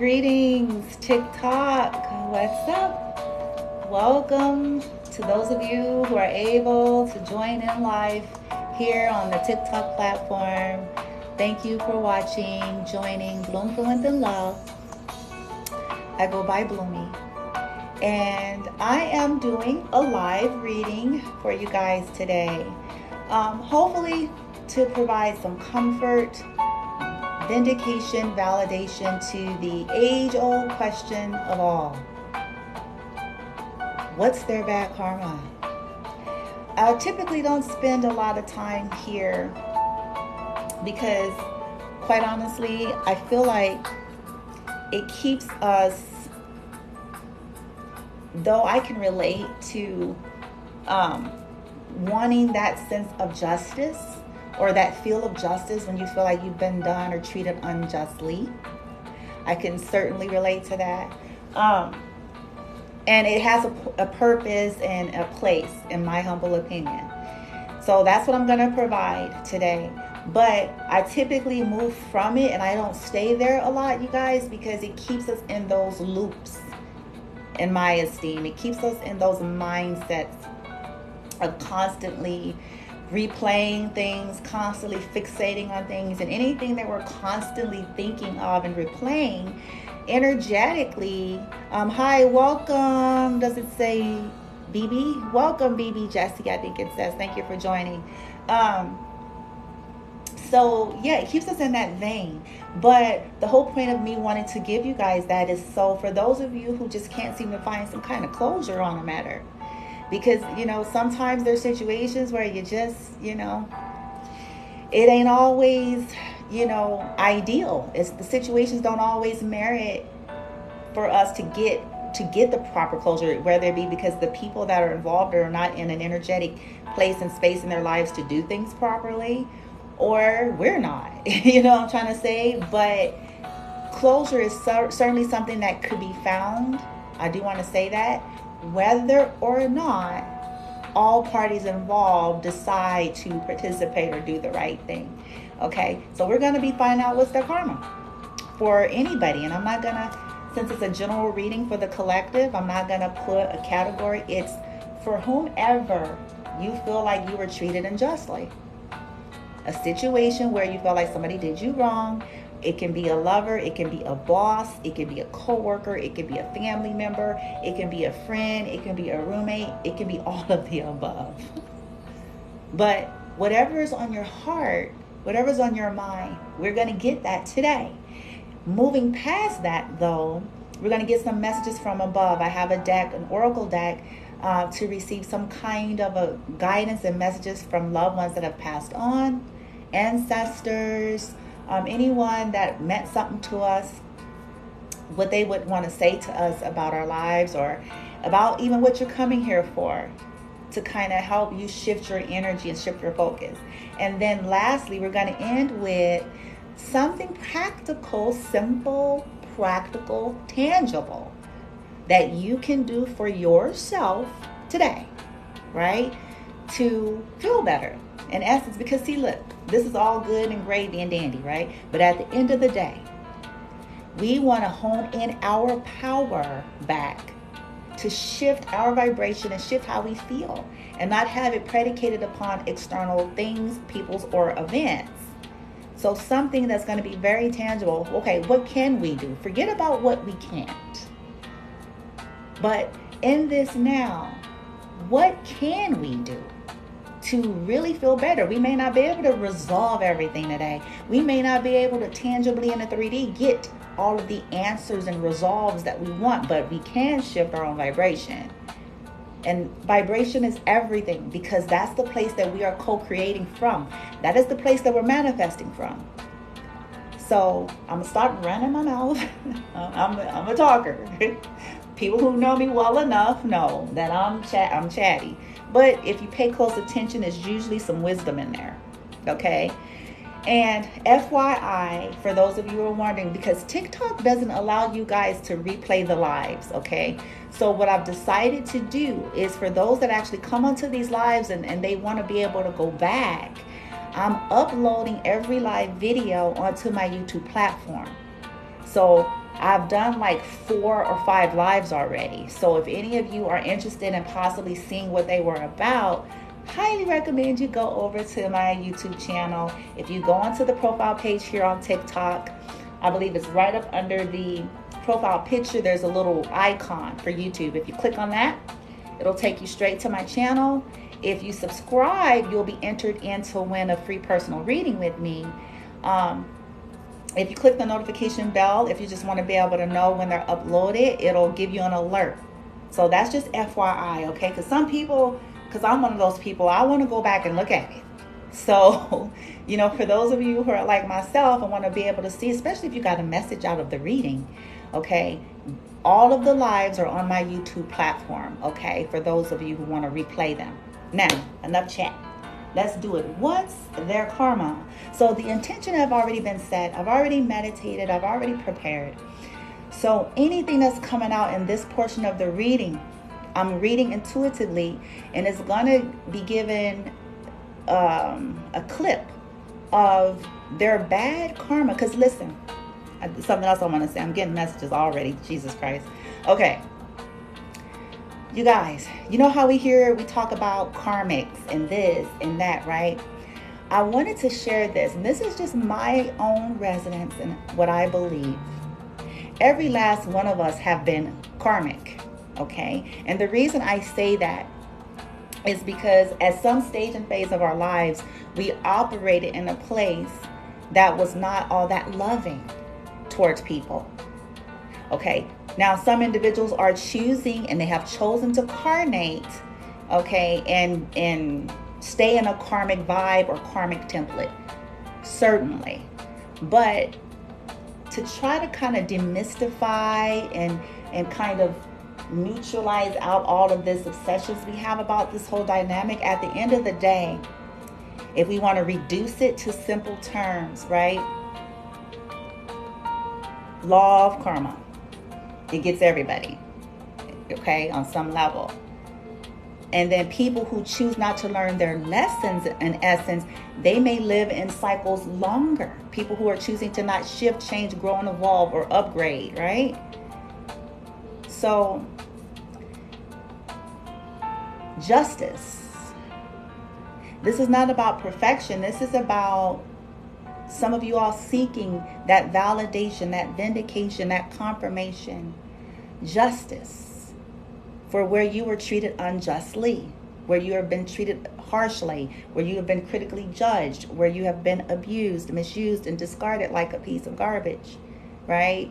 Greetings, TikTok. What's up? Welcome to those of you who are able to join in live here on the TikTok platform. Thank you for watching, joining Bloom Fluent in Love. I go by Bloomy. And I am doing a live reading for you guys today. Hopefully to provide some comfort, vindication, validation to the age-old question of all. What's their bad karma? I typically don't spend a lot of time here because, quite honestly, I feel like it keeps us, though I can relate to wanting that sense of justice, or that feel of justice when you feel like you've been done or treated unjustly. I can certainly relate to that. And it has a purpose and a place, in my humble opinion. So that's what I'm going to provide today. But I typically move from it, and I don't stay there a lot, you guys, because it keeps us in those loops, in my esteem. It keeps us in those mindsets of constantly replaying things, constantly fixating on things, and anything that we're constantly thinking of and replaying energetically. Hi, welcome. Does it say BB? Welcome, BB Jesse, I think it says. Thank you for joining. So yeah, it keeps us in that vein. But the whole point of me wanting to give you guys that is so for those of you who just can't seem to find some kind of closure on a matter. Because, sometimes there's situations where you just, it ain't always, ideal. The situations don't always merit for us to get the proper closure, whether it be because the people that are involved are not in an energetic place and space in their lives to do things properly, or we're not, what I'm trying to say. But closure is certainly something that could be found. I do want to say that. Whether or not all parties involved decide to participate or do the right thing. Okay, so we're going to be finding out what's their karma for anybody. And I'm not going to, since it's a general reading for the collective, I'm not going to put a category. It's for whomever you feel like you were treated unjustly. A situation where you feel like somebody did you wrong. It can be a lover, it can be a boss, it can be a coworker, it can be a family member, it can be a friend, it can be a roommate, it can be all of the above. But whatever is on your heart, whatever's on your mind, we're going to get that today. Moving past that, though, we're going to get some messages from above. I have a deck, an oracle deck, to receive some kind of a guidance and messages from loved ones that have passed on, ancestors, anyone that meant something to us, what they would want to say to us about our lives, or about even what you're coming here for, to kind of help you shift your energy and shift your focus. And then lastly, we're going to end with something practical, simple, practical, tangible that you can do for yourself today, right? To feel better. In essence, because see, look, this is all good and gravy and dandy, right? But at the end of the day, we want to hone in our power back to shift our vibration and shift how we feel, and not have it predicated upon external things, peoples, or events. So something that's going to be very tangible. Okay, what can we do? Forget about what we can't. But in this now, what can we do to really feel better? We may not be able to resolve everything today. We may not be able to tangibly in a 3D get all of the answers and resolves that we want, but we can shift our own vibration. And vibration is everything, because that's the place that we are co-creating from. That is the place that we're manifesting from. So I'm going to stop running my mouth. I'm a talker. People who know me well enough know that I'm chatty. But if you pay close attention, there's usually some wisdom in there, okay? And FYI, for those of you who are wondering, because TikTok doesn't allow you guys to replay the lives, okay? So what I've decided to do is for those that actually come onto these lives and they want to be able to go back, I'm uploading every live video onto my YouTube platform. So I've done like 4 or 5 lives already. So if any of you are interested in possibly seeing what they were about, highly recommend you go over to my YouTube channel. If you go onto the profile page here on TikTok, I believe it's right up under the profile picture, there's a little icon for YouTube. If you click on that, it'll take you straight to my channel. If you subscribe, you'll be entered in to win a free personal reading with me. If you click the notification bell, if you just want to be able to know when they're uploaded, it'll give you an alert. So that's just FYI, okay? Because some people, because I'm one of those people, I want to go back and look at it. So, you know, for those of you who are like myself and want to be able to see, especially if you got a message out of the reading, okay, all of the lives are on my YouTube platform, okay, for those of you who want to replay them. Now, enough chat. Let's do it. What's their karma? So the intention have already been set. I've already meditated. I've already prepared. So anything that's coming out in this portion of the reading, I'm reading intuitively, and it's going to be given a clip of their bad karma. Because listen, something else I want to say. I'm getting messages already. Jesus Christ. Okay. You guys, you know how we talk about karmics and this and that, right? I wanted to share this, and this is just my own resonance and what I believe. Every last one of us have been karmic, okay? And the reason I say that is because at some stage and phase of our lives, we operated in a place that was not all that loving towards people. Okay, now some individuals are choosing, and they have chosen to carnate, okay, and stay in a karmic vibe or karmic template, certainly. But to try to kind of demystify and kind of neutralize out all of this obsessions we have about this whole dynamic, at the end of the day, if we want to reduce it to simple terms, right? Law of karma. It gets everybody, okay, on some level. And then people who choose not to learn their lessons, in essence, they may live in cycles longer. People who are choosing to not shift, change, grow, and evolve or upgrade, right? So, justice. This is not about perfection. This is about some of you all seeking that validation, that vindication, that confirmation, justice for where you were treated unjustly, where you have been treated harshly, where you have been critically judged, where you have been abused, misused, and discarded like a piece of garbage, right?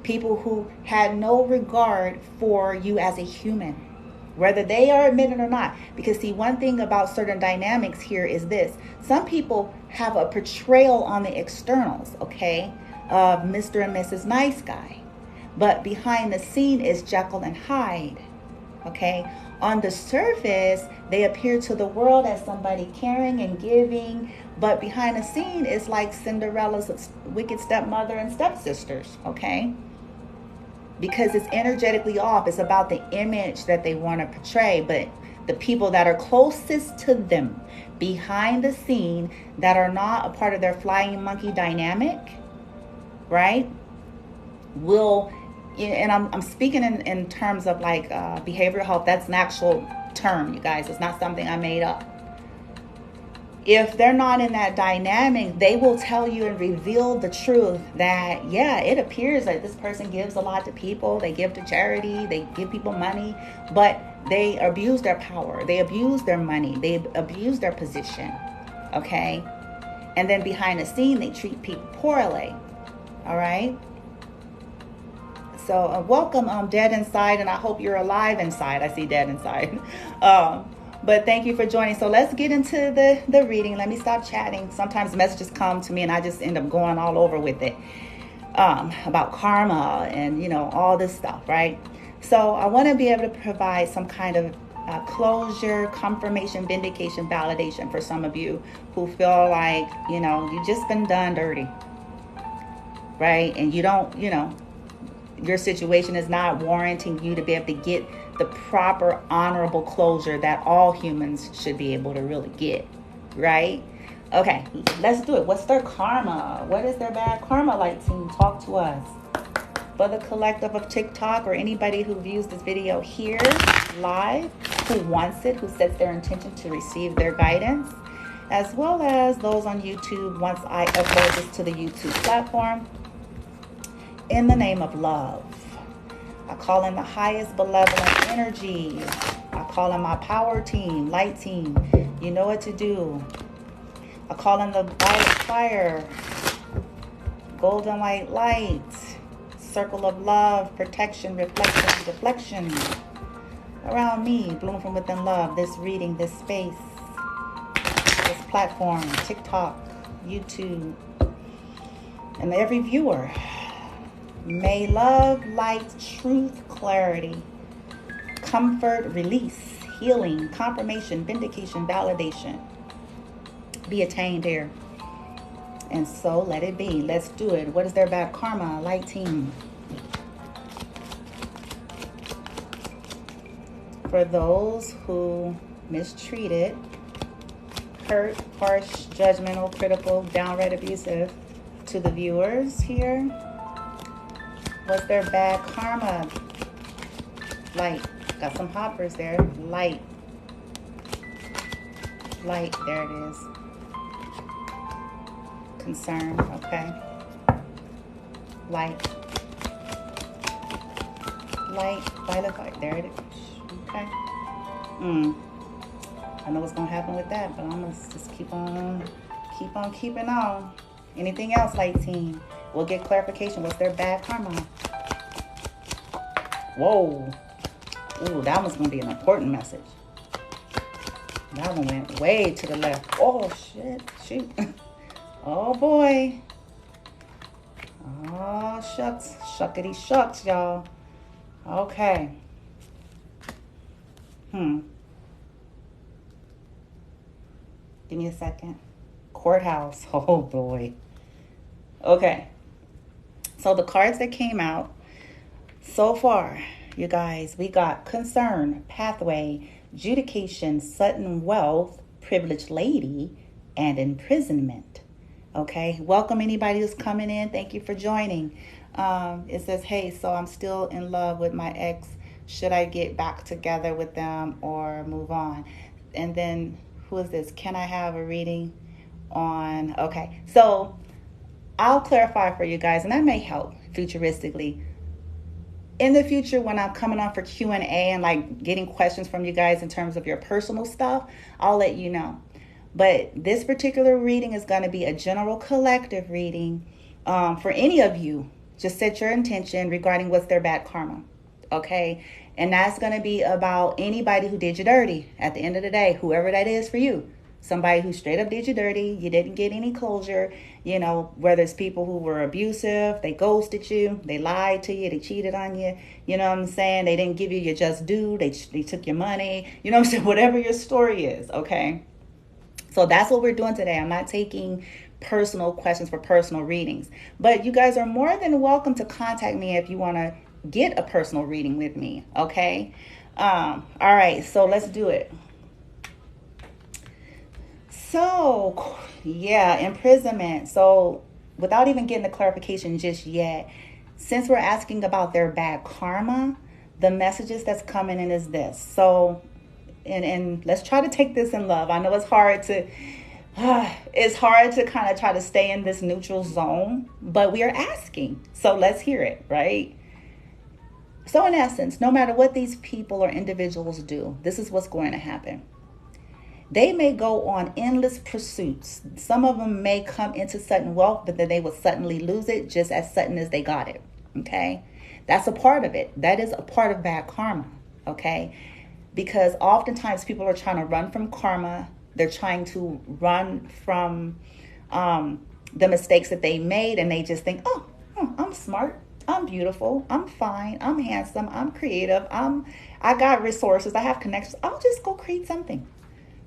People who had no regard for you as a human, whether they are admitted or not. Because see, one thing about certain dynamics here is this. Some people have a portrayal on the externals, okay, of Mr. and Mrs. Nice Guy. But behind the scene is Jekyll and Hyde, okay? On the surface, they appear to the world as somebody caring and giving. But behind the scene is like Cinderella's wicked stepmother and stepsisters, okay? Because it's energetically off. It's about the image that they want to portray. But the people that are closest to them behind the scene that are not a part of their flying monkey dynamic, right, will, and I'm speaking in terms of like behavioral health. That's an actual term, you guys. It's not something I made up. If they're not in that dynamic, they will tell you and reveal the truth that, yeah, it appears that this person gives a lot to people. They give to charity. They give people money. But they abuse their power. They abuse their money. They abuse their position. Okay? And then behind the scene, they treat people poorly. All right? So welcome, Dead Inside. And I hope you're alive inside. I see Dead Inside. But thank you for joining. So let's get into the reading. Let me stop chatting. Sometimes messages come to me and I just end up going all over with it. About karma and, you know, all this stuff, right? So I want to be able to provide some kind of closure, confirmation, vindication, validation for some of you who feel like, you know, you just been done dirty, right? And you don't, you know, your situation is not warranting you to be able to get the proper honorable closure that all humans should be able to really get, right? Okay, let's do it. What's their karma? What is their bad karma like, team? Talk to us. for the collective of TikTok or anybody who views this video here live, who wants it, who sets their intention to receive their guidance, as well as those on YouTube once I upload this to the YouTube platform. In the name of love, I call in the highest benevolent energies. I call in my power team, light team. You know what to do. I call in the violet fire, golden white light, circle of love, protection, reflection, deflection around me, bloom from within love, this reading, this space, this platform, TikTok, YouTube, and every viewer. May love, light, truth, clarity, comfort, release, healing, confirmation, vindication, validation be attained here. And so let it be. Let's do it. What is their bad karma? Light team. For those who mistreated, hurt, harsh, judgmental, critical, downright abusive to the viewers here, what's their bad karma? Light. Got some hoppers there. Light. Light. There it is. Concern. Okay. Light. Light. Violet light. There it is. Okay. I know what's going to happen with that, but I'm going to just keep on keeping on. Anything else, light team? We'll get clarification. What's their bad karma? Whoa. Ooh, that one's going to be an important message. That one went way to the left. Oh, shit. Shoot. Oh, boy. Oh, shucks. Shuckity shucks, y'all. Okay. Give me a second. Courthouse. Oh, boy. Okay. So the cards that came out so far, you guys, we got concern, pathway, adjudication, sudden wealth, privileged lady, and imprisonment. Okay. Welcome anybody who's coming in. Thank you for joining. It says, hey, so I'm still in love with my ex. Should I get back together with them or move on? And then who is this? Can I have a reading on? Okay. So I'll clarify for you guys, and that may help futuristically. In the future, when I'm coming on for Q&A and like getting questions from you guys in terms of your personal stuff, I'll let you know. But this particular reading is going to be a general collective reading for any of you. Just set your intention regarding what's their bad karma. Okay. And that's going to be about anybody who did you dirty at the end of the day, whoever that is for you. Somebody who straight up did you dirty. You didn't get any closure. You know, whether it's people who were abusive, they ghosted you, they lied to you, they cheated on you. You know what I'm saying? They didn't give you your just due. They took your money. You know what I'm saying? Whatever your story is. Okay. So that's what we're doing today. I'm not taking personal questions for personal readings, but you guys are more than welcome to contact me if you want to get a personal reading with me. Okay. All right. So let's do it. So, yeah, imprisonment. So without even getting the clarification just yet, since we're asking about their bad karma, the messages that's coming in is this. So, and let's try to take this in love. I know it's hard to kind of try to stay in this neutral zone, but we are asking. So let's hear it, right? So in essence, no matter what these people or individuals do, this is what's going to happen. They may go on endless pursuits. Some of them may come into sudden wealth, but then they will suddenly lose it just as sudden as they got it. Okay. That's a part of it. That is a part of bad karma. Okay. Because oftentimes people are trying to run from karma. They're trying to run from the mistakes that they made. And they just think, oh, I'm smart. I'm beautiful. I'm fine. I'm handsome. I'm creative. I got resources. I have connections. I'll just go create something.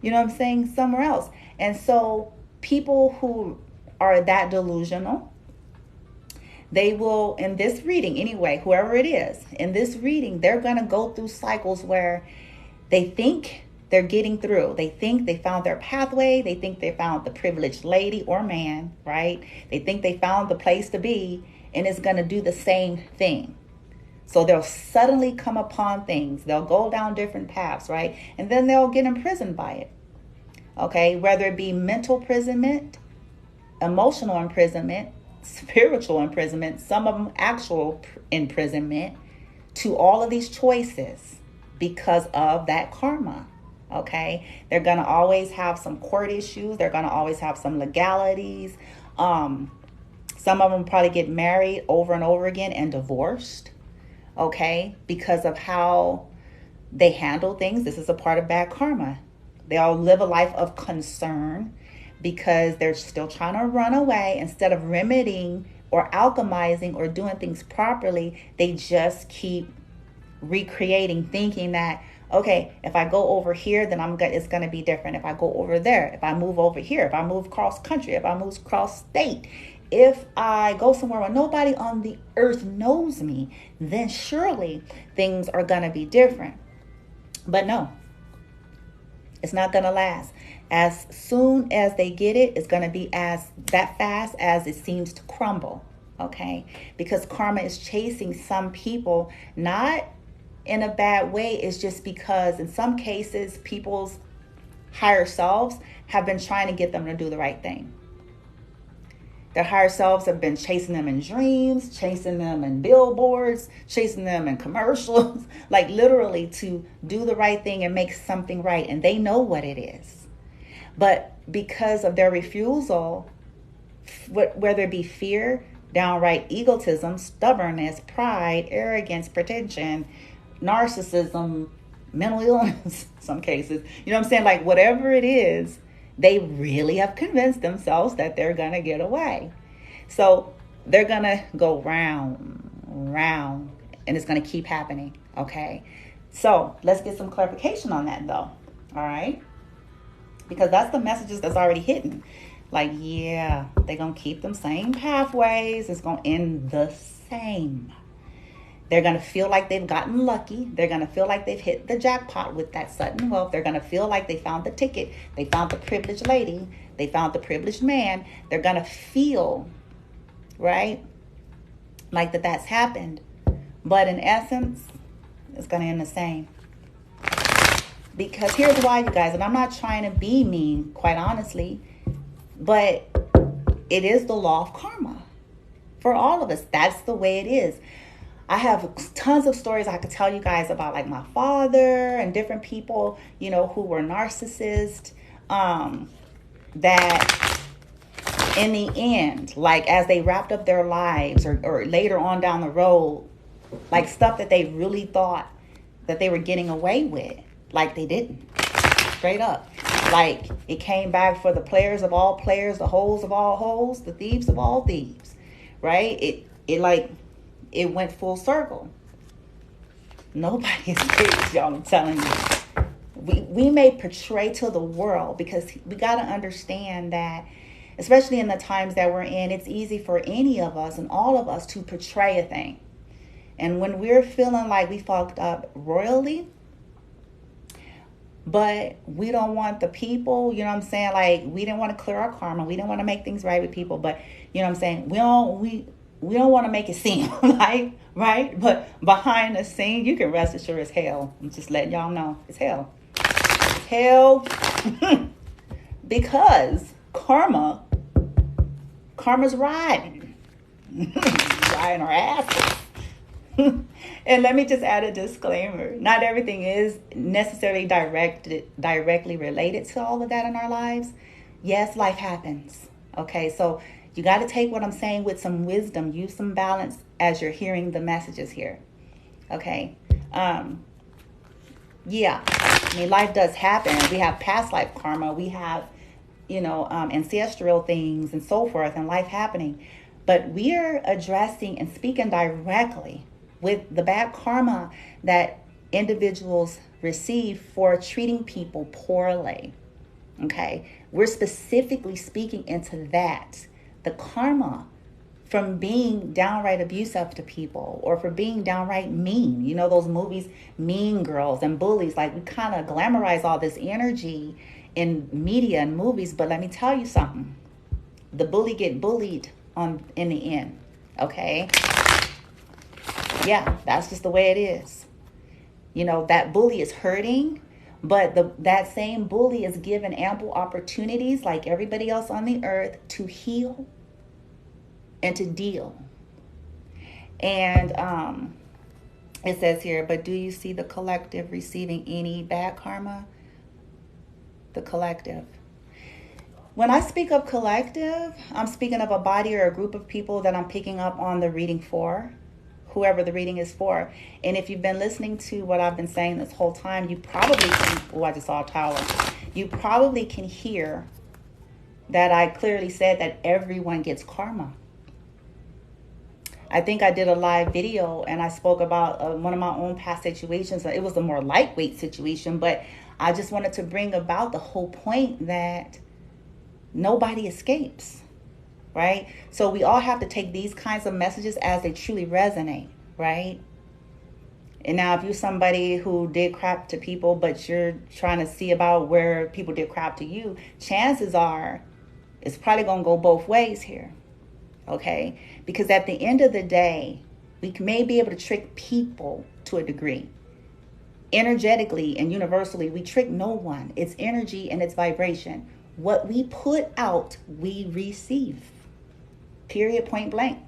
You know what I'm saying? Somewhere else. And so people who are that delusional, they will, in this reading anyway, whoever it is, in this reading, they're going to go through cycles where they think they're getting through. They think they found their pathway. They think they found the privileged lady or man, right? They think they found the place to be. and it's going to do the same thing. So they'll suddenly come upon things. They'll go down different paths, right? And then they'll get imprisoned by it. Okay, whether it be mental imprisonment, emotional imprisonment, spiritual imprisonment, some of them actual imprisonment, to all of these choices because of that karma. Okay, they're going to always have some court issues. They're going to always have some legalities. Some of them probably get married over and over again and divorced. Okay, because of how they handle things. This is a part of bad karma. They all live a life of concern because they're still trying to run away. Instead of remedying or alchemizing or doing things properly, they just keep recreating, thinking that, okay, if I go over here, then it's going to be different. If I go over there, if I move over here, if I move cross country, if I move cross state, if I go somewhere where nobody on the earth knows me, then surely things are going to be different. But no, it's not going to last. As soon as they get it, it's going to be that fast as it seems to crumble. Okay, because karma is chasing some people, not in a bad way. It's just because in some cases, people's higher selves have been trying to get them to do the right thing. Their higher selves have been chasing them in dreams, chasing them in billboards, chasing them in commercials, like literally to do the right thing and make something right. And they know what it is. But because of their refusal, whether it be fear, downright egotism, stubbornness, pride, arrogance, pretension, narcissism, mental illness, some cases, you know what I'm saying? Like whatever it is, they really have convinced themselves that they're going to get away. So they're going to go round, and it's going to keep happening. Okay. So let's get some clarification on that though. All right. Because that's the messages that's already hidden. Like, yeah, they're going to keep them same pathways. It's going to end the same. They're going to feel like they've gotten lucky. They're going to feel like they've hit the jackpot with that sudden wealth. They're going to feel like they found the ticket. They found the privileged lady. They found the privileged man. They're going to feel, right, like that's happened. But in essence, it's going to end the same. Because here's why, you guys, and I'm not trying to be mean, quite honestly, but it is the law of karma for all of us. That's the way it is. I have tons of stories I could tell you guys about, like my father and different people, you know, who were narcissists, that in the end, like as they wrapped up their lives or later on down the road, like stuff that they really thought that they were getting away with, like they didn't. Straight up. Like it came back for the players of all players, the hoes of all hoes, the thieves of all thieves, right? It went full circle. Nobody escapes, y'all, I'm telling you. We may portray to the world, because we got to understand that, especially in the times that we're in, it's easy for any of us and all of us to portray a thing. And when we're feeling like we fucked up royally, but we don't want the people, you know what I'm saying? Like, we didn't want to clear our karma. We didn't want to make things right with people. But, you know what I'm saying? We don't want to make it seem like, right? But behind the scene, you can rest assured it's hell. I'm just letting y'all know. It's hell. It's hell. Because karma's riding. Riding our asses. And let me just add a disclaimer. Not everything is necessarily directly related to all of that in our lives. Yes, life happens. Okay, so you got to take what I'm saying with some wisdom. Use some balance as you're hearing the messages here. Okay. Yeah. I mean, life does happen. We have past life karma. We have, ancestral things and so forth, and life happening. But we are addressing and speaking directly with the bad karma that individuals receive for treating people poorly. Okay. We're specifically speaking into that. The karma from being downright abusive to people, or for being downright mean. You know, those movies, Mean Girls and Bullies, like we kind of glamorize all this energy in media and movies. But let me tell you something. The bully get bullied in the end. Okay? Yeah, that's just the way it is. You know, that bully is hurting, but that same bully is given ample opportunities, like everybody else on the earth, to heal and to deal. And it says here, but do you see the collective receiving any bad karma? The collective. When I speak of collective, I'm speaking of a body or a group of people that I'm picking up on the reading for, whoever the reading is for. And if you've been listening to what I've been saying this whole time, you probably can, oh, I just saw a tower. You probably can hear that I clearly said that everyone gets karma. I think I did a live video and I spoke about one of my own past situations. It was a more lightweight situation, but I just wanted to bring about the whole point that nobody escapes, right? So we all have to take these kinds of messages as they truly resonate, right? And now if you're somebody who did crap to people, but you're trying to see about where people did crap to you, chances are it's probably going to go both ways here, okay? Because at the end of the day, we may be able to trick people to a degree. Energetically and universally, we trick no one. It's energy and it's vibration. What we put out, we receive. Period, point blank.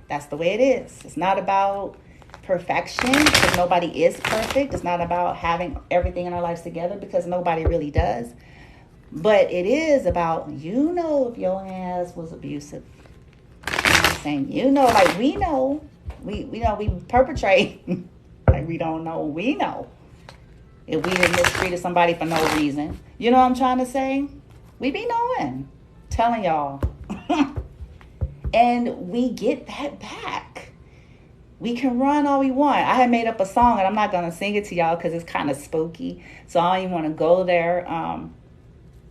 That's the way it is. It's not about perfection, because nobody is perfect. It's not about having everything in our lives together, because nobody really does. But it is about, you know, if your ass was abusive. You know what I'm saying? You know, like we know. We know we perpetrate. Like we don't know. We know. If we had mistreated somebody for no reason. You know what I'm trying to say? We be knowing. Telling y'all. And we get that back. We can run all we want. I had made up a song, and I'm not going to sing it to y'all because it's kind of spooky. So I don't even want to go there.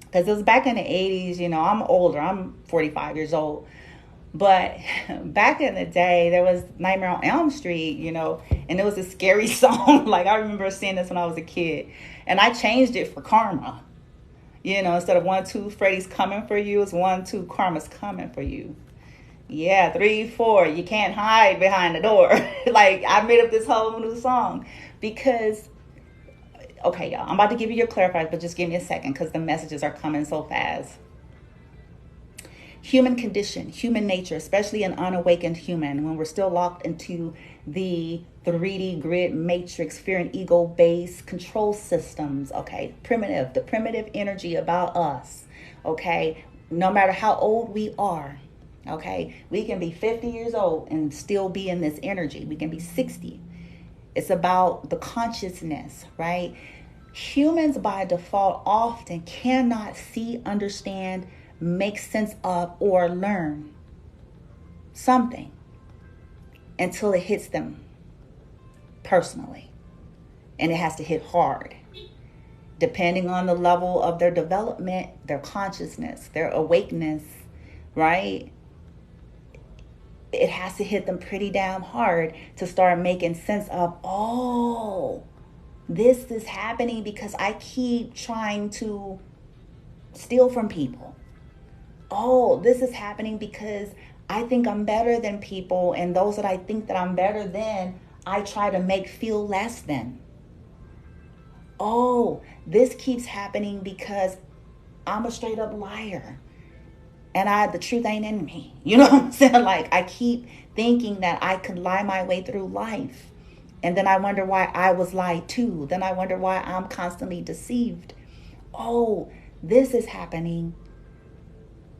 Because it was back in the 80s. You know, I'm older. I'm 45 years old. But back in the day, there was Nightmare on Elm Street, you know, and it was a scary song. Like, I remember seeing this when I was a kid. And I changed it for karma. You know, instead of 1, 2, Freddy's coming for you, it's 1, 2, karma's coming for you. Yeah, 3, 4, you can't hide behind the door. Like, I made up this whole new song. Because, okay, y'all, I'm about to give you your clarifiers, but just give me a second because the messages are coming so fast. Human condition, human nature, especially an unawakened human, when we're still locked into the 3D grid matrix, fear and ego-based control systems, okay? The primitive energy about us, okay? No matter how old we are, okay? We can be 50 years old and still be in this energy. We can be 60. It's about the consciousness, right? Humans by default often cannot see, understand, make sense of, or learn something until it hits them personally. And it has to hit hard. Depending on the level of their development, their consciousness, their awakeness, right? It has to hit them pretty damn hard to start making sense of, oh, this is happening because I keep trying to steal from people. Oh, this is happening because I think I'm better than people, and those that I think that I'm better than, I try to make feel less than. Oh, this keeps happening because I'm a straight up liar, and the truth ain't in me. You know what I'm saying? Like, I keep thinking that I could lie my way through life, and then I wonder why I was lied to. Then I wonder why I'm constantly deceived. Oh, this is happening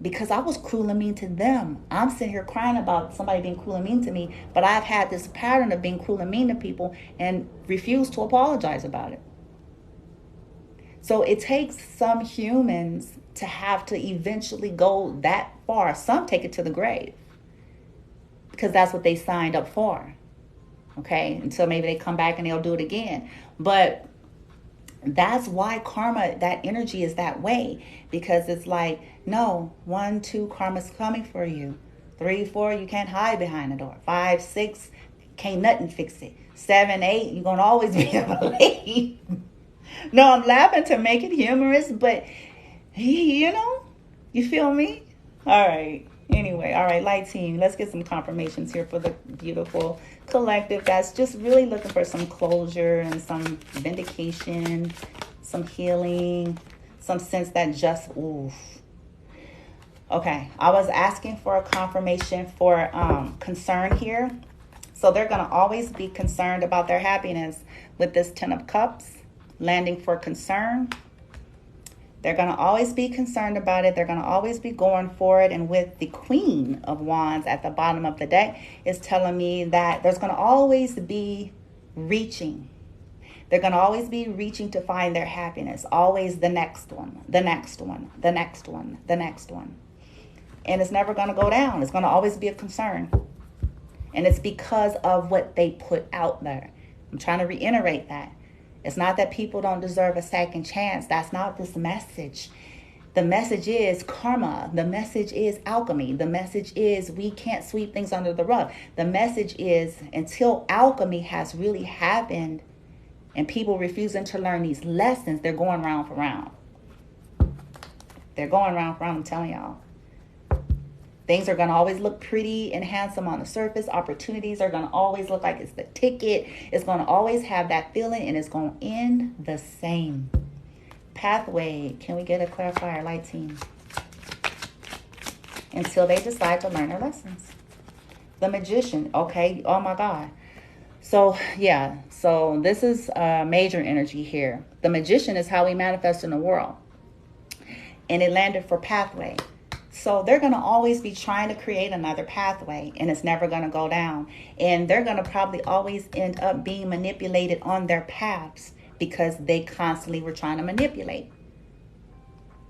because I was cruel and mean to them. I'm sitting here crying about somebody being cruel and mean to me, but I've had this pattern of being cruel and mean to people and refuse to apologize about it. So it takes some humans to have to eventually go that far. Some take it to the grave because that's what they signed up for. Okay, until maybe they come back and they'll do it again. But that's why karma, that energy is that way, because it's like, no, 1, 2, karma's coming for you. 3, 4, you can't hide behind the door. 5, 6, can't nothing fix it. 7, 8, you're going to always be able to leave. No, I'm laughing to make it humorous, but you know, you feel me? All right. Anyway, all right, light team, let's get some confirmations here for the beautiful collective that's just really looking for some closure and some vindication, some healing, some sense that just, oof. Okay, I was asking for a confirmation for concern here. So they're going to always be concerned about their happiness with this Ten of Cups, landing for concern. They're going to always be concerned about it. They're going to always be going for it. And with the Queen of Wands at the bottom of the deck is telling me that there's going to always be reaching. They're going to always be reaching to find their happiness. Always the next one, the next one, the next one, the next one. And it's never going to go down. It's going to always be a concern. And it's because of what they put out there. I'm trying to reiterate that. It's not that people don't deserve a second chance. That's not this message. The message is karma. The message is alchemy. The message is we can't sweep things under the rug. The message is until alchemy has really happened and people refusing to learn these lessons, they're going round for round. They're going round for round, I'm telling y'all. Things are going to always look pretty and handsome on the surface. Opportunities are going to always look like it's the ticket. It's going to always have that feeling, and it's going to end the same. Pathway. Can we get a clarifier, light team? Until they decide to learn their lessons. The Magician. Okay. Oh, my God. So, yeah. So, this is major energy here. The Magician is how we manifest in the world. And it landed for pathway. So they're going to always be trying to create another pathway, and it's never going to go down. And they're going to probably always end up being manipulated on their paths because they constantly were trying to manipulate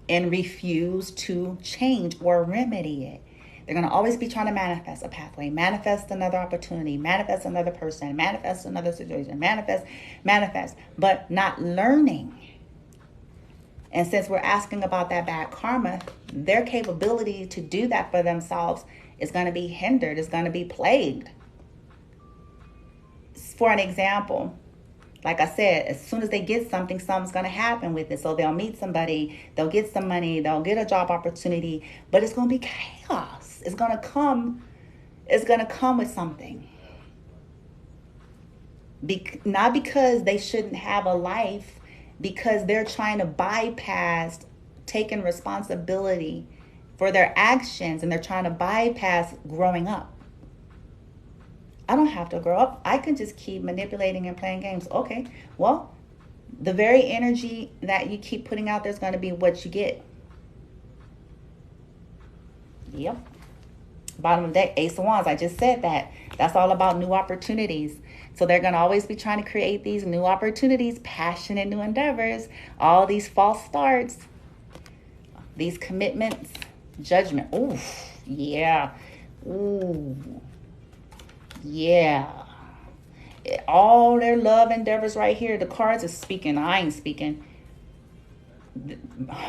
and refuse to change or remedy it. They're going to always be trying to manifest a pathway, manifest another opportunity, manifest another person, manifest another situation, manifest, but not learning. And since we're asking about that bad karma, their capability to do that for themselves is going to be hindered, is going to be plagued. For an example, like I said, as soon as they get something, something's going to happen with it. So they'll meet somebody, they'll get some money, they'll get a job opportunity, but it's going to be chaos. It's going to come with something. Not because they shouldn't have a life, because they're trying to bypass taking responsibility for their actions, and they're trying to bypass growing up. I don't have to grow up. I can just keep manipulating and playing games. Okay, well, the very energy that you keep putting out there is going to be what you get. Yep. Bottom of the deck, Ace of Wands. I just said that. That's all about new opportunities. So they're going to always be trying to create these new opportunities, passionate new endeavors, all these false starts, these commitments, judgment. Ooh, yeah. Ooh, yeah. All their love endeavors right here. The cards are speaking. I ain't speaking.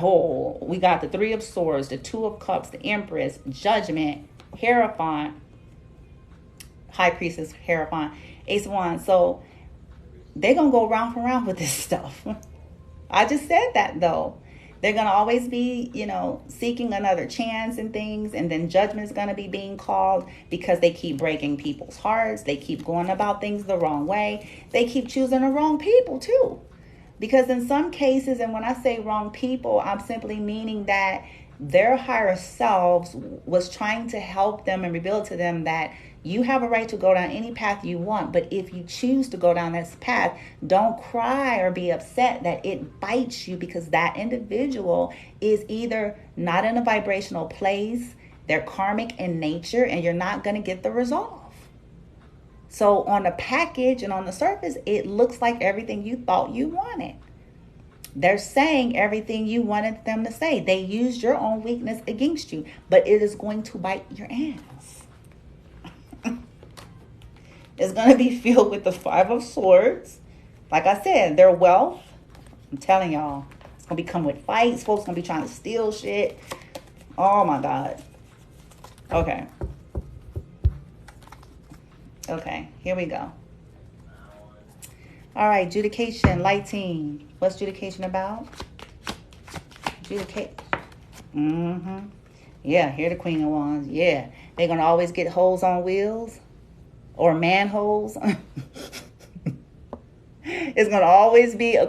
Oh, we got the Three of Swords, the Two of Cups, the Empress, Judgment, Hierophant, High Priestess, Hierophant, Ace of Wands. So they're going to go round for round with this stuff. I just said that, though. They're going to always be, seeking another chance and things. And then judgment is going to be being called because they keep breaking people's hearts. They keep going about things the wrong way. They keep choosing the wrong people, too. Because in some cases, and when I say wrong people, I'm simply meaning that their higher selves was trying to help them and reveal to them that you have a right to go down any path you want. But if you choose to go down this path, don't cry or be upset that it bites you, because that individual is either not in a vibrational place, they're karmic in nature, and you're not going to get the resolve. So on the package and on the surface, it looks like everything you thought you wanted. They're saying everything you wanted them to say. They used your own weakness against you, but it is going to bite your ass. It's going to be filled with the Five of Swords. Like I said, their wealth, I'm telling y'all, it's going to come with fights. Folks going to be trying to steal shit. Oh, my God. Okay. Okay, here we go. All right, judication, light team. What's judication about? Judicate. Yeah, here the Queen of Wands. Yeah, they're going to always get holes on wheels or manholes. It's going to always be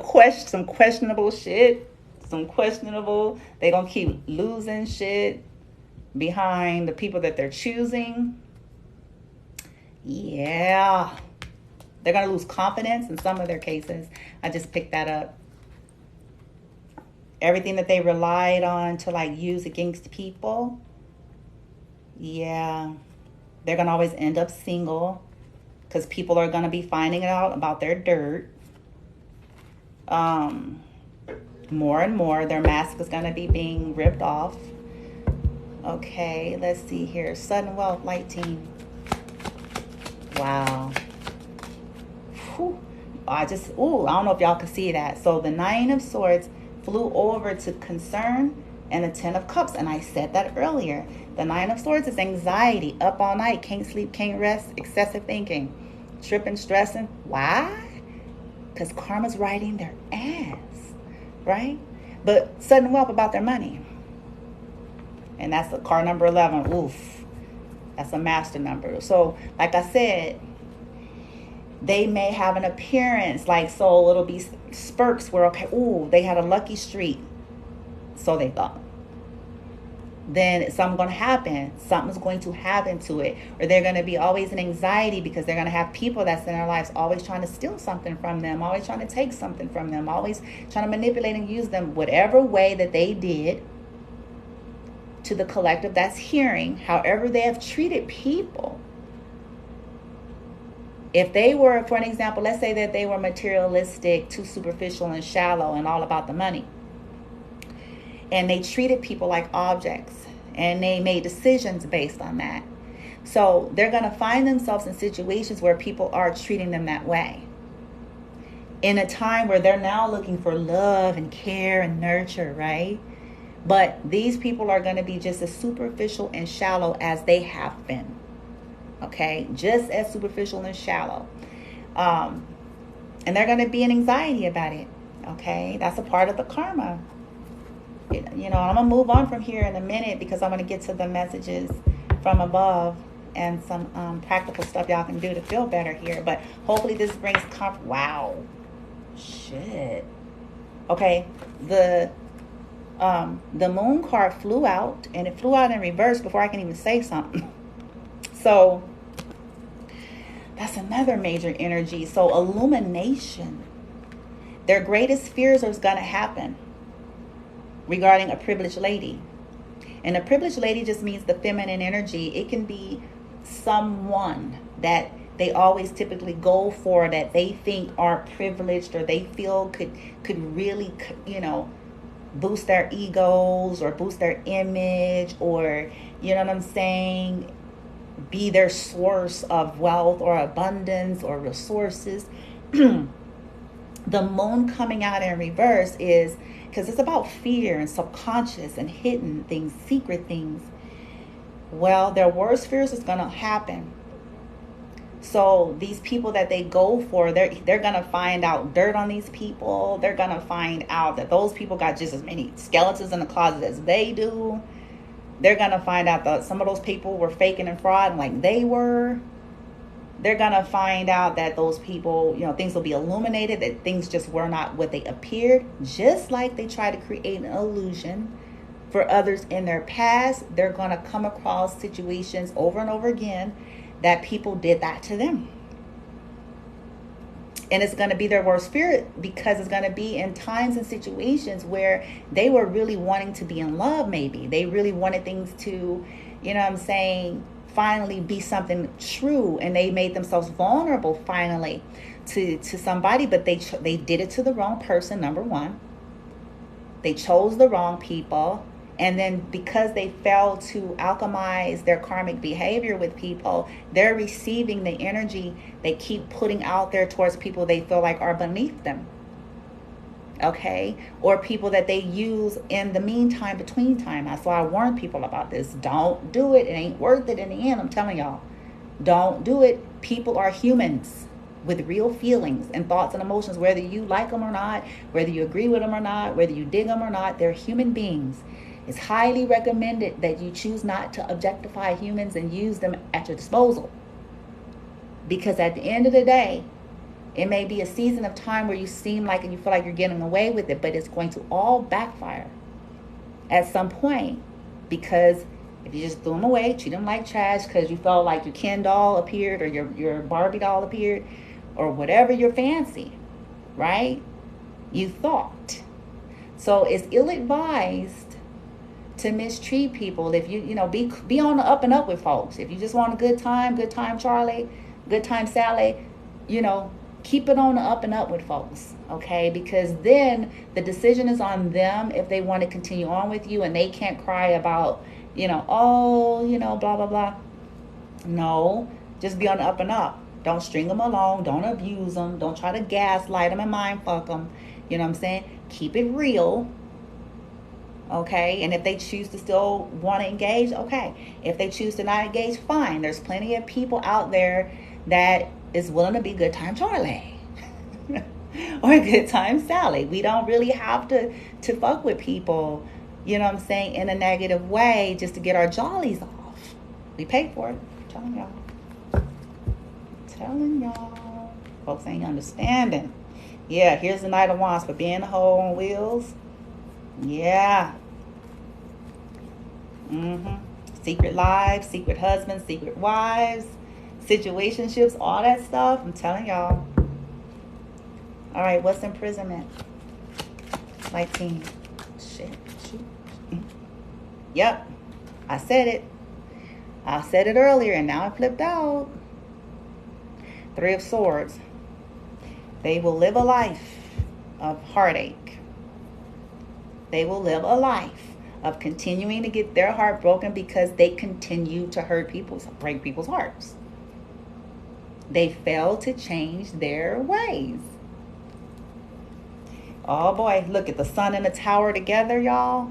some questionable shit. Some questionable. They're going to keep losing shit behind the people that they're choosing. Yeah. They're going to lose confidence in some of their cases. I just picked that up. Everything that they relied on to like use against people. Yeah. They're going to always end up single because people are going to be finding out about their dirt. More and more, their mask is going to be being ripped off. Okay, let's see here. Sudden wealth, light team. Wow. Whew. I don't know if y'all can see that. So the 9 of Swords flew over to concern and the 10 of Cups. And I said that earlier. The 9 of Swords is anxiety, up all night, can't sleep, can't rest, excessive thinking, tripping, stressing. Why? Because karma's riding their ass, right? But sudden wealth about their money. And that's the card number 11. Oof. That's a master number. So, like I said, they may have an appearance like, so it'll be spurts where, okay, they had a lucky streak. So they thought. Then something's going to happen. Something's going to happen to it. Or they're going to be always in anxiety because they're going to have people that's in their lives always trying to steal something from them, always trying to take something from them, always trying to manipulate and use them whatever way that they did to the collective that's hearing, however they have treated people. If they were, for an example, let's say that they were materialistic, too superficial and shallow and all about the money. And they treated people like objects and they made decisions based on that. So they're going to find themselves in situations where people are treating them that way. In a time where they're now looking for love and care and nurture, right? But these people are going to be just as superficial and shallow as they have been. Okay? Just as superficial and shallow. And they're going to be in anxiety about it. Okay? That's a part of the karma. You know, I'm going to move on from here in a minute because I'm going to get to the messages from above and some practical stuff y'all can do to feel better here. But hopefully this brings comfort. Wow. Shit. Okay. The moon card flew out and it flew out in reverse before I can even say something. So that's another major energy. So illumination. Their greatest fears are going to happen regarding a privileged lady. And a privileged lady just means the feminine energy. It can be someone that they always typically go for that they think are privileged or they feel could really, you know, boost their egos or boost their image or, you know what I'm saying, be their source of wealth or abundance or resources. The moon coming out in reverse is because it's about fear and subconscious and hidden things, secret things. Well, their worst fears is going to happen. So these people that they go for, they're going to find out dirt on these people. They're going to find out that those people got just as many skeletons in the closet as they do. They're going to find out that some of those people were faking and fraud like they were. They're going to find out that those people, you know, things will be illuminated, that things just were not what they appeared. Just like they try to create an illusion for others in their past, they're going to come across situations over and over again that people did that to them. And it's going to be their worst fear because it's going to be in times and situations where they were really wanting to be in love maybe. They really wanted things to, you know what I'm saying, finally be something true, and they made themselves vulnerable finally to somebody, but they did it to the wrong person. Number one, they chose the wrong people, and then because they failed to alchemize their karmic behavior with people, they're receiving the energy they keep putting out there towards people they feel like are beneath them. Okay, or people that they use in the meantime, between time. That's why I warn people about this. Don't do it. It ain't worth it in the end. I'm telling y'all, don't do it. People are humans with real feelings and thoughts and emotions, whether you like them or not, whether you agree with them or not, whether you dig them or not. They're human beings, It's highly recommended that you choose not to objectify humans and use them at your disposal. Because at the end of the day, it may be a season of time where you seem like and you feel like you're getting away with it, but it's going to all backfire at some point. Because if you just threw them away, treat them like trash because you felt like your Ken doll appeared or your Barbie doll appeared or whatever your fancy, right? You thought. So it's ill-advised to mistreat people. If you know, be on the up and up with folks. If you just want a good time Charlie, good time Sally, you know, keep it on the up and up with folks, okay? Because then the decision is on them if they want to continue on with you, and they can't cry about, you know, oh, you know, blah, blah, blah. No, just be on the up and up. Don't string them along. Don't abuse them. Don't try to gaslight them and mind fuck them. You know what I'm saying? Keep it real. Okay, and if they choose to still want to engage, okay. If they choose to not engage, fine. There's plenty of people out there that is willing to be good time Charlie or good time Sally. We don't really have to fuck with people, you know what I'm saying, in a negative way just to get our jollies off. We pay for it. I'm telling y'all. Folks ain't understanding. Yeah, here's the Knight of Wands for being a hoe on wheels. Yeah. Secret lives, secret husbands, secret wives, situationships, all that stuff. I'm telling y'all. All right, what's imprisonment? Light team. Shit. Shoot. Yep. I said it. I said it earlier and now I flipped out. Three of Swords. They will live a life of heartache. They will live a life of continuing to get their heart broken because they continue to break people's hearts. They fail to change their ways. Oh boy, look at the Sun and the Tower together, y'all.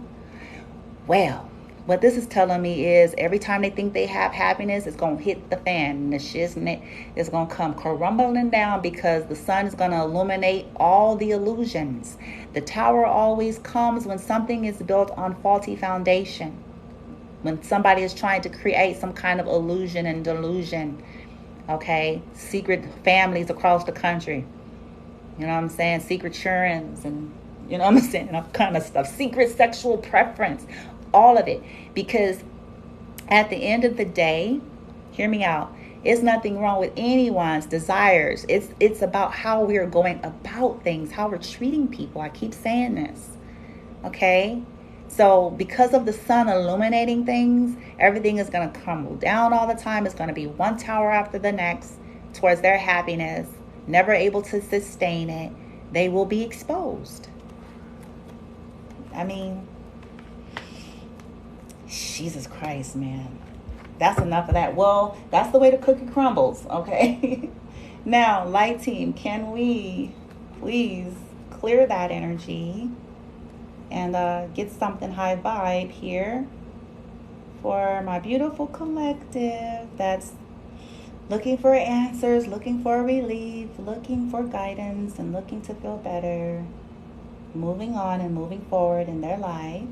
Well, what this is telling me is every time they think they have happiness, it's going to hit the fan. And the shiznit is going to come crumbling down because the sun is going to illuminate all the illusions. The tower always comes when something is built on faulty foundation. When somebody is trying to create some kind of illusion and delusion. Okay? Secret families across the country. You know what I'm saying? Secret churns and, you know what I'm saying? All kind of stuff. Secret sexual preference. All of it. Because at the end of the day, hear me out, it's nothing wrong with anyone's desires. It's about how we are going about things, how we're treating people. I keep saying this. Okay? So because of the sun illuminating things, everything is going to crumble down all the time. It's going to be one tower after the next towards their happiness, never able to sustain it. They will be exposed. I mean, Jesus Christ, man. That's enough of that. Well, that's the way the cookie crumbles, okay? Now, light team, can we please clear that energy and get something high vibe here for my beautiful collective that's looking for answers, looking for relief, looking for guidance, and looking to feel better, moving on and moving forward in their life.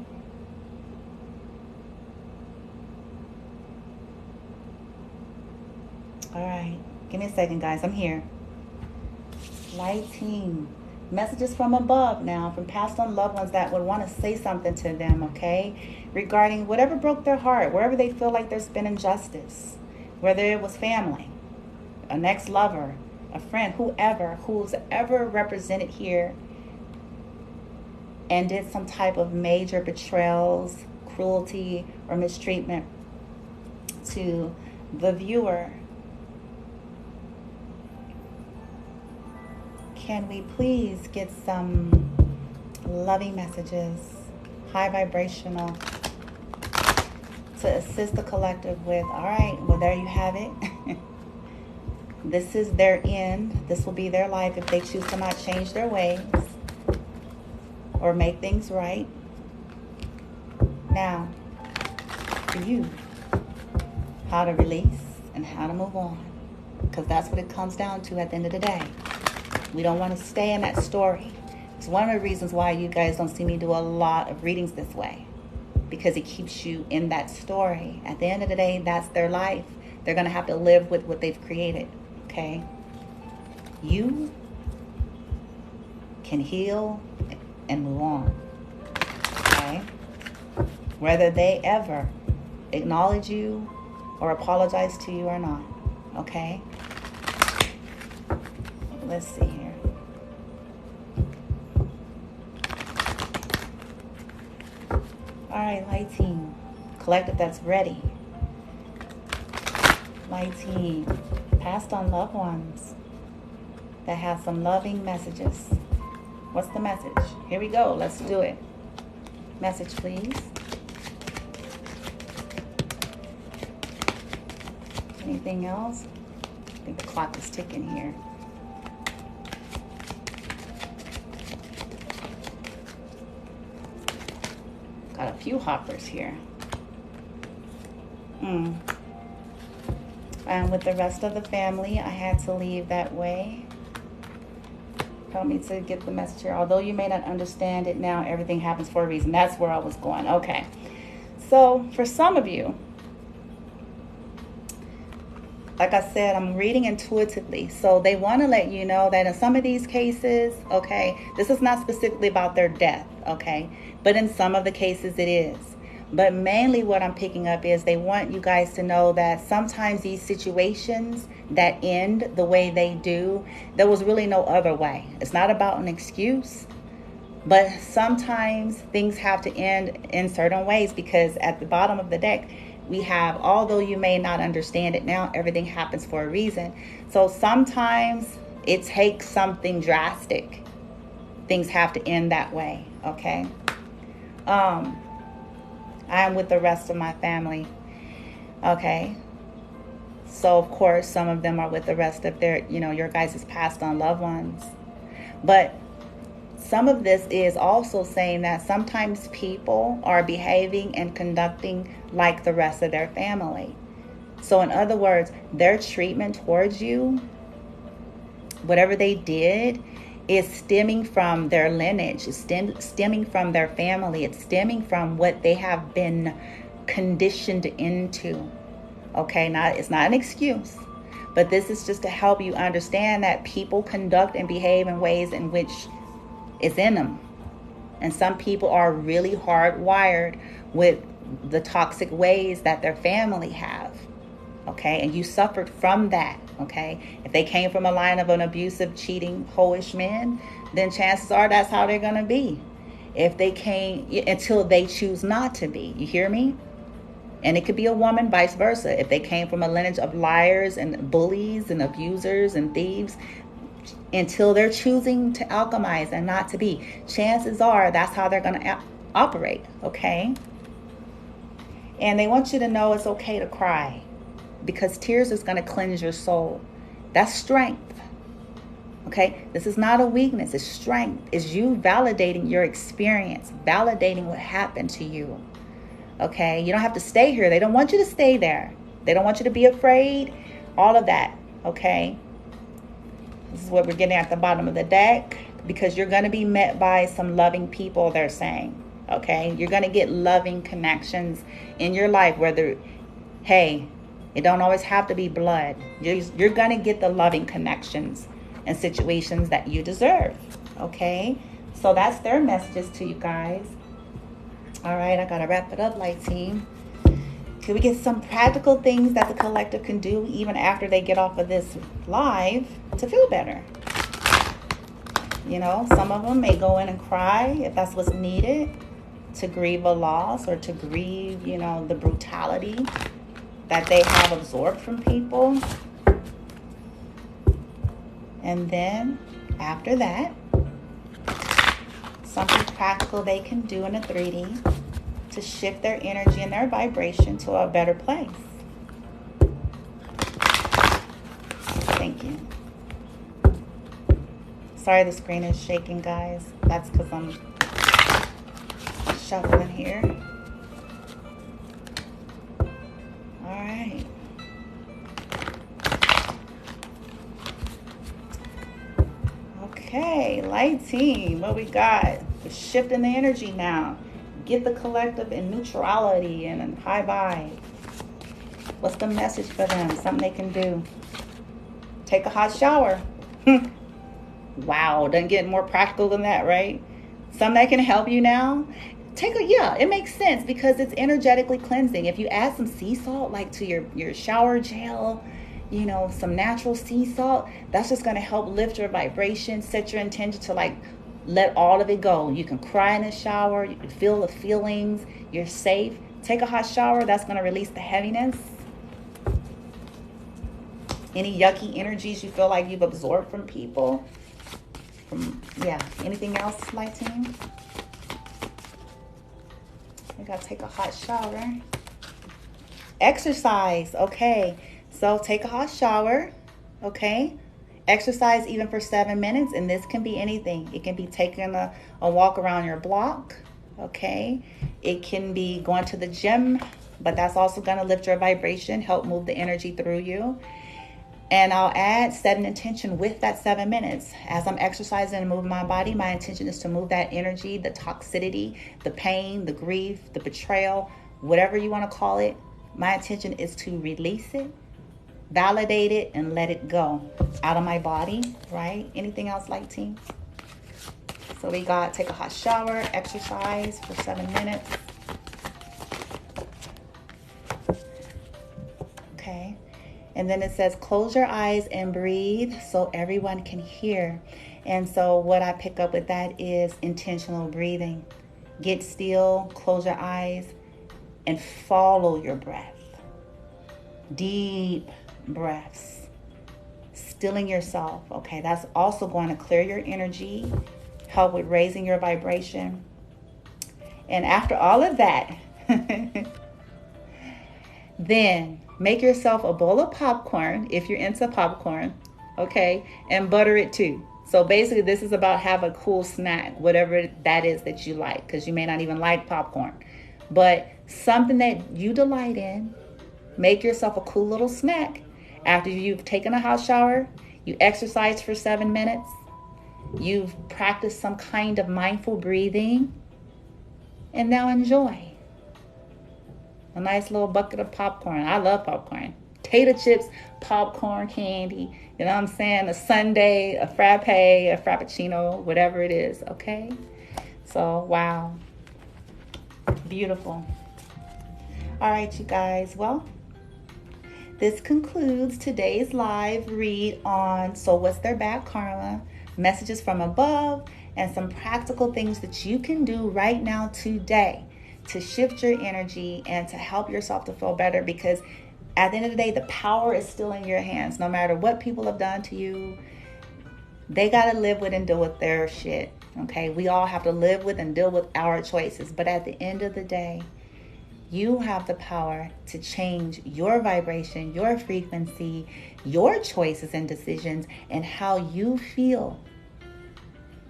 All right, give me a second, guys. I'm here. Light team. Messages from above now, from past on loved ones that would want to say something to them, okay? Regarding whatever broke their heart, wherever they feel like there's been injustice. Whether it was family, an ex-lover, a friend, who's ever represented here and did some type of major betrayals, cruelty, or mistreatment to the viewer. Can we please get some loving messages, high vibrational, to assist the collective with, all right, well, there you have it. This is their end. This will be their life if they choose to not change their ways or make things right. Now, for you, how to release and how to move on. Because that's what it comes down to at the end of the day. We don't want to stay in that story. It's one of the reasons why you guys don't see me do a lot of readings this way. because it keeps you in that story. At the end of the day, that's their life. They're going to have to live with what they've created, okay? You can heal and move on, okay? Whether they ever acknowledge you or apologize to you or not, okay? Let's see here. All right, light team. Collective that's ready. Light team. Passed on loved ones that have some loving messages. What's the message? Here we go. Let's do it. Message, please. Anything else? I think the clock is ticking here. Got a few hoppers here. And with the rest of the family, I had to leave that way. Help me to get the message here. Although you may not understand it now, everything happens for a reason. That's where I was going. Okay. So for some of you, like I said, I'm reading intuitively. So they want to let you know that in some of these cases, okay, this is not specifically about their death, okay, but in some of the cases it is. But mainly what I'm picking up is they want you guys to know that sometimes these situations that end the way they do, there was really no other way. It's not about an excuse, but sometimes things have to end in certain ways, because at the bottom of the deck, we have, although you may not understand it now, everything happens for a reason. So sometimes it takes something drastic. Things have to end that way, okay? I am with the rest of my family, okay? So, of course, some of them are with the rest of their, your guys' passed on loved ones. But some of this is also saying that sometimes people are behaving and conducting like the rest of their family. So in other words, their treatment towards you, whatever they did, is stemming from their lineage, it's stemming from their family, it's stemming from what they have been conditioned into. Okay, it's not an excuse, but this is just to help you understand that people conduct and behave in ways in which it's in them. And some people are really hardwired with the toxic ways that their family have. Okay, and you suffered from that. Okay, if they came from a line of an abusive, cheating, hoish man, then chances are that's how they're going to be. If they came, until they choose not to be. You hear me? And it could be a woman, vice versa. If they came from a lineage of liars and bullies and abusers and thieves, until they're choosing to alchemize and not to be, chances are that's how they're going to operate. Okay, and they want you to know it's okay to cry, because tears is going to cleanse your soul. That's strength. Okay, this is not a weakness, it's strength. It's you validating your experience, validating what happened to you. Okay, you don't have to stay here. They don't want you to stay there. They don't want you to be afraid, all of that. Okay, this is what we're getting at the bottom of the deck, because you're going to be met by some loving people, they're saying. Okay, you're going to get loving connections in your life, whether, hey, it don't always have to be blood. You're going to get the loving connections and situations that you deserve. Okay, so that's their messages to you guys. All right, I got to wrap it up, light team. Can we get some practical things that the collective can do even after they get off of this live to feel better? Some of them may go in and cry if that's what's needed, to grieve a loss or to grieve, the brutality that they have absorbed from people. And then after that, something practical they can do in a 3D to shift their energy and their vibration to a better place. Thank you. Sorry the screen is shaking, guys. That's because I'm shuffling here. All right. Okay, light team, what we got? We're shifting the energy now. Get the collective in neutrality and in high vibe. What's the message for them? Something they can do. Take a hot shower. Wow, doesn't get more practical than that, right? Something that can help you now. Yeah, it makes sense because it's energetically cleansing. If you add some sea salt, like to your shower gel, you know, some natural sea salt, that's just going to help lift your vibration, set your intention to like let all of it go. You can cry in the shower, you can feel the feelings, you're safe. Take a hot shower, that's going to release the heaviness. Any yucky energies you feel like you've absorbed from people. Anything else, light team? We gotta take a hot shower. Exercise, okay. So take a hot shower, okay? Exercise even for 7 minutes, and this can be anything. It can be taking a walk around your block, okay? It can be going to the gym, but that's also gonna lift your vibration, help move the energy through you. And I'll add, set an intention with that 7 minutes. As I'm exercising and moving my body, my intention is to move that energy, the toxicity, the pain, the grief, the betrayal, whatever you want to call it. My intention is to release it, validate it, and let it go out of my body, right? Anything else, light team? So we got take a hot shower, exercise for 7 minutes. Okay. And then it says, close your eyes and breathe so everyone can hear. And so what I pick up with that is intentional breathing. Get still, close your eyes, and follow your breath. Deep breaths. Stilling yourself. Okay, that's also going to clear your energy, help with raising your vibration. And after all of that, then make yourself a bowl of popcorn if you're into popcorn, okay? And butter it too. So basically this is about have a cool snack, whatever that is that you like, because you may not even like popcorn. But something that you delight in, make yourself a cool little snack. After you've taken a hot shower, you exercise for 7 minutes, you've practiced some kind of mindful breathing, and now enjoy. A nice little bucket of popcorn. I love popcorn. Potato chips, popcorn, candy. You know what I'm saying? A sundae, a frappe, a frappuccino, whatever it is, okay? So, wow. Beautiful. All right, you guys. Well, this concludes today's live read on So What's Their Bad Karma, messages from above, and some practical things that you can do right now today to shift your energy and to help yourself to feel better, because at the end of the day, the power is still in your hands. No matter what people have done to you, they got to live with and deal with their shit, okay? We all have to live with and deal with our choices. But at the end of the day, you have the power to change your vibration, your frequency, your choices and decisions, and how you feel.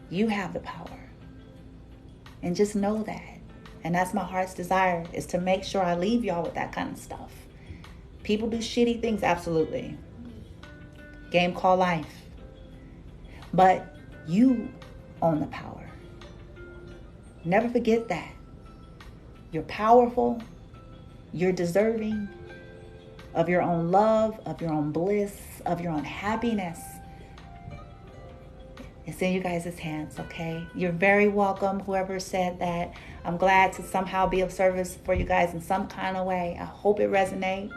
You have the power. And just know that. And that's my heart's desire, is to make sure I leave y'all with that kind of stuff. People do shitty things, absolutely. Game called life. But you own the power. Never forget that. You're powerful. You're deserving of your own love, of your own bliss, of your own happiness. It's in you guys' hands, okay? You're very welcome, whoever said that. I'm glad to somehow be of service for you guys in some kind of way. I hope it resonates.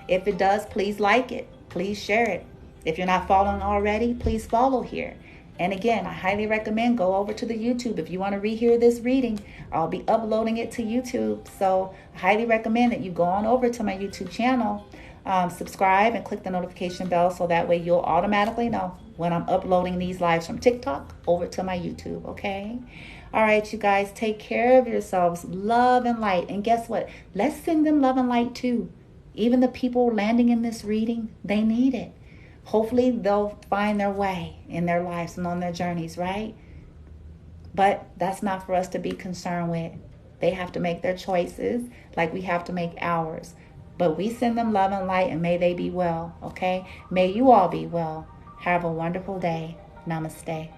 If it does, please like it. Please share it. If you're not following already, please follow here. And again, I highly recommend go over to the YouTube. If you want to rehear this reading, I'll be uploading it to YouTube. So I highly recommend that you go on over to my YouTube channel, subscribe and click the notification bell so that way you'll automatically know when I'm uploading these lives from TikTok over to my YouTube, okay? All right, you guys, take care of yourselves. Love and light. And guess what? Let's send them love and light too. Even the people landing in this reading, they need it. Hopefully they'll find their way in their lives and on their journeys, right? But that's not for us to be concerned with. They have to make their choices like we have to make ours. But we send them love and light, and may they be well, okay? May you all be well. Have a wonderful day. Namaste.